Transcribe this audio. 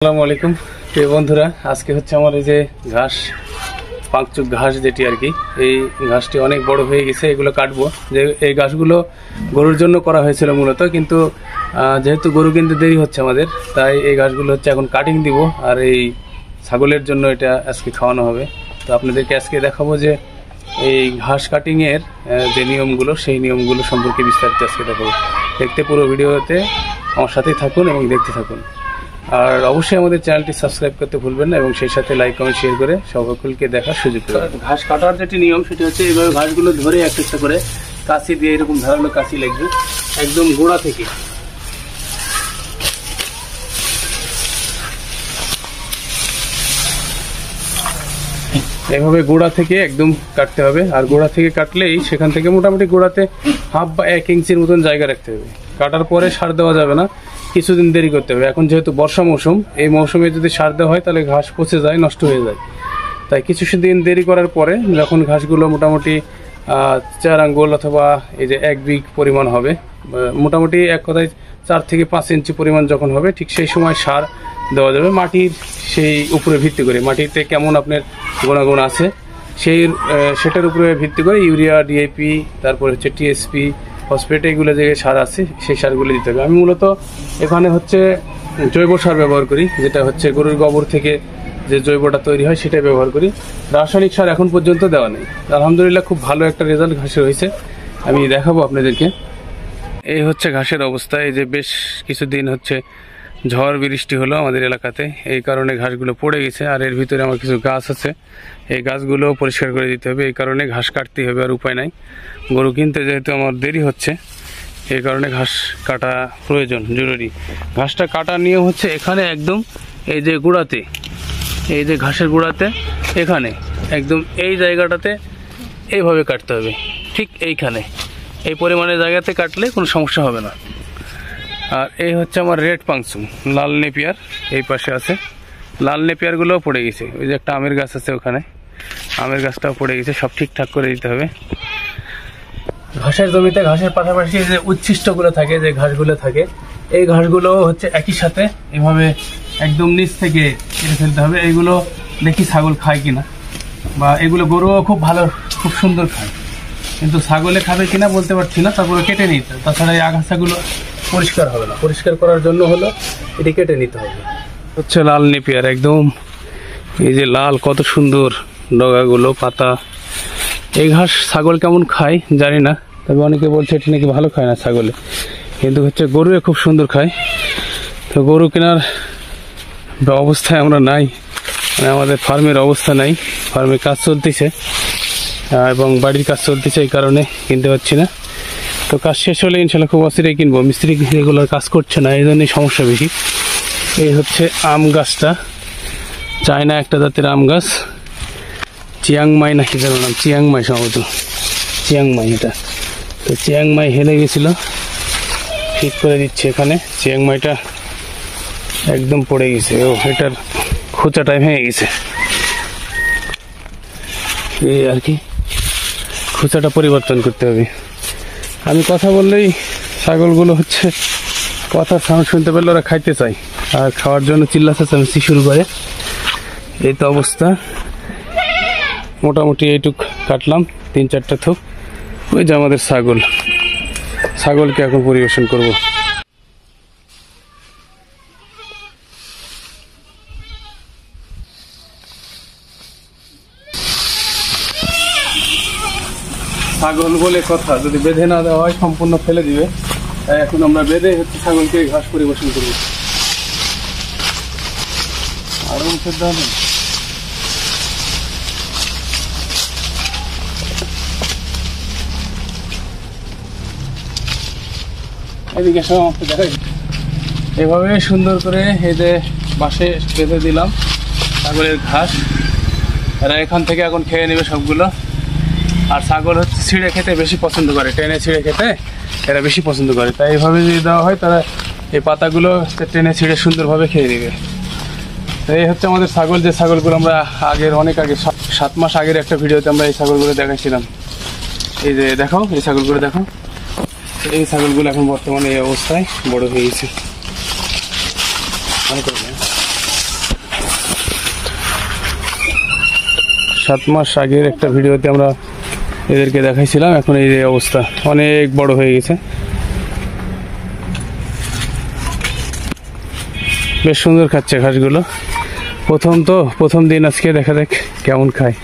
আসসালামু আলাইকুম প্রিয় বন্ধুরা, আজকে হচ্ছে আমার এই যে ঘাস পাঁচচুক ঘাস যেটি আর কি, এই ঘাসটি অনেক বড় হয়ে গেছে। এগুলো কাটবো। যে এই ঘাসগুলো গরুর জন্য করা হয়েছিল মূলত, কিন্তু যেহেতু গরু কিনতে দেরি হচ্ছে আমাদের, তাই এই ঘাসগুলো হচ্ছে এখন কাটিং দিব, আর এই ছাগলের জন্য এটা আজকে খাওয়ানো হবে। তো আপনাদেরকে আজকে দেখাবো যে এই ঘাস কাটিংয়ের যে নিয়মগুলো, সেই নিয়মগুলো সম্পর্কে বিস্তারিত আজকে দেখাবো। দেখতে পুরো ভিডিওতে আমার সাথেই থাকুন এবং দেখতে থাকুন। আর অবশ্যই আমাদের চ্যানেলটি সাবস্ক্রাইব করতে ভুলবেন না, এবং সেই সাথে লাইক কমেন্ট শেয়ার করে সকলকে দেখার সুযোগ দেবেন। ঘাস কাটার যেটি নিয়ম, সেটি হচ্ছে এইভাবে ঘাসগুলো ধরে একটা একটা করে কাঁচি দিয়ে, এরকম ধারালো কাঁচি লাগবে একদম গোড়া থেকে। এইভাবে গোড়া থেকে একদম কাটতে হবে। আর গোড়া থেকে কাটলেই সেখান থেকে মোটামুটি গোড়াতে হাফ বা 1 ইঞ্চির মতন জায়গা রাখতে হবে। কাটার পরে সার দেওয়া যাবে না, কিছুদিন দেরি করতে হবে। এখন যেহেতু বর্ষা মৌসুম, এই মৌসুমে যদি সার দেওয়া হয় তাহলে ঘাস পচে যায়, নষ্ট হয়ে যায়। তাই কিছুদিন দেরি করার পরে যখন ঘাসগুলো মোটামুটি 4 আঙ্গুল অথবা এই যে 1 বিঘ পরিমাণ হবে, মোটামুটি এক কথায় 4 থেকে 5 ইঞ্চি পরিমাণ যখন হবে, ঠিক সেই সময় সার দেওয়া যাবে। মাটির সেই উপরে ভিত্তি করে, মাটিতে কেমন আপনার গুণাগুণ আছে সেটার উপরে ভিত্তি করে ইউরিয়া, ডিএপি, তারপর হচ্ছে টিএসপি, ফসফেট, এইগুলো যে সার আছে সেই সারগুলো দিতে হবে। আমি মূলত এখানে হচ্ছে জৈব সার ব্যবহার করি, যেটা হচ্ছে গরুর গোবর থেকে যে জৈবটা তৈরি হয় সেটাই ব্যবহার করি। রাসায়নিক সার এখন পর্যন্ত দেওয়া নেই। আলহামদুলিল্লাহ খুব ভালো একটা রেজাল্ট ঘাসের হয়েছে, আমি দেখাবো আপনাদেরকে। এই হচ্ছে ঘাসের অবস্থা। এই যে বেশ কিছুদিন হচ্ছে ঝড় বৃষ্টি হলো আমাদের এলাকাতে, এই কারণে ঘাসগুলো পড়ে গেছে। আর এর ভিতরে আমার কিছু গাছ আছে, এই গাছগুলো পরিষ্কার করে দিতে হবে। এই কারণে ঘাস কাটতে হবে, আর উপায় নাই। গরু কিনতে যেহেতু আমার দেরি হচ্ছে, এই কারণে ঘাস কাটা প্রয়োজন, জরুরি। ঘাসটা কাটার নিয়ম হচ্ছে এখানে একদম এই যে গোড়াতে, এই যে ঘাসের গোড়াতে এখানে একদম এই জায়গাটাতে এইভাবে কাটতে হবে। ঠিক এইখানে এই পরিমাণে জায়গাতে কাটলে কোনো সমস্যা হবে না। আর এই হচ্ছে আমার রেড পাংসুম, লাল নেপিয়ার এই পাশে আছে। লাল নেপিয়ারগুলোও পড়ে গেছে। ওই যে একটা আমের গাছ আছে ওখানে, আমের গাছটাও পড়ে গেছে। সব ঠিকঠাক করে দিতে হবে। ঘাসের জমিতে ঘাসের পাশাপাশি যে উচ্ছিষ্টগুলো থাকে, যে ঘাসগুলো থাকে, এই ঘাসগুলো হচ্ছে একই সাথে এভাবে একদম নিচ থেকে কেটে ফেলতে হবে। এইগুলো দেখি ছাগল খায় কিনা, বা এগুলো গরুও খুব ভালো, খুব সুন্দর খায়, কিন্তু ছাগলে খাবে কিনা বলতে পারছি না। তারপরে কেটে নিতে, তাছাড়া এই আগাছাগুলো পরিষ্কার হবে না। পরিষ্কার করার জন্য হলো এটি কেটে নিতে হবে। হচ্ছে লাল নেপিয়ার, একদম এই যে লাল, কত সুন্দর ডগাগুলো, পাতা। এই ঘাস ছাগল কেমন খায় জানি না, তবে অনেকে বলছে এটি নাকি ভালো খায় না ছাগলে, কিন্তু হচ্ছে গরুয়ে খুব সুন্দর খায়। তো গরু কেনার অবস্থায় আমরা নাই, মানে আমাদের ফার্মের অবস্থা নাই। ফার্মে কাজ চলতেছে এবং বাড়ির কাজ চলতেছে, এই কারণে কিনতে পারছি না। তো কাজ শেষ হলে ইনশাল্লাহ খুব অচিরেই কিনবো। মিস্ত্রি রেগুলার কাজ করছে না, এই জন্যই সমস্যা বেশি। এই হচ্ছে আম গাছটা, চায়না একটা জাতের আম গাছ, চিয়াংমাই নাকি যেন নাম, চিয়াংমাই সম্ভবত, চিয়াংমাই এটা। তো চিয়াংমাই হেলে গেছিল, ঠিক করে দিচ্ছে এখানে। চিয়াংমাইটা একদম পড়ে গেছে, ও এটার খোঁচাটাই ভেঙে গেছে, এই আর কি। খোঁচাটা পরিবর্তন করতে হবে। আমি কথা বললেই ছাগলগুলো হচ্ছে কথার সাউন্ড শুনতে পেলে ওরা খাইতে চায়, আর খাওয়ার জন্য চিল্লা চেঁচামেচি শুরু করে। এই তো অবস্থা। মোটামুটি এইটুক কাটলাম, 3-4টা থোক। ওই যে আমাদের ছাগলকে এখন পরিবেশন করব। ছাগল বলে কথা, যদি বেঁধে না দেওয়া হয় সম্পূর্ণ ফেলে দিবে। তাই এখন আমরা বেঁধে হচ্ছে ছাগলকে ঘাস পরিবেশন করবো। আরো সেদ্ধ হবে। এদিকে সব দেখাই, এভাবে সুন্দর করে এই যে বাঁশে বেঁধে দিলাম ছাগলের ঘাস। এরা এখান থেকে এখন খেয়ে নেবে সবগুলো। আর ছাগল হচ্ছে ছিঁড়ে খেতে বেশি পছন্দ করে, টেনে ছিঁড়ে খেতে এরা বেশি পছন্দ করে। তাই এইভাবে যদি দেওয়া হয়, তারা এই পাতাগুলো টেনে ছিঁড়ে সুন্দরভাবে খেয়ে নেবে। তো এই হচ্ছে আমাদের ছাগল, যে ছাগলগুলো আমরা অনেক আগে 7 মাস আগের একটা ভিডিওতে আমরা এই ছাগলগুলো দেখাচ্ছিলাম। এই যে দেখাও, এই ছাগলগুলো দেখো। এই ছাগলগুলো এখন বর্তমানে এই অবস্থায় বড় হয়ে গেছে। 7 মাস আগের একটা ভিডিওতে আমরা এদেরকে দেখাইছিলাম। এখন এই যে অবস্থা, অনেক বড় হয়ে গেছে। বেশ সুন্দর খাচ্ছে ঘাসগুলো। প্রথম দিন, আজকে দেখা যাক কেমন খায়।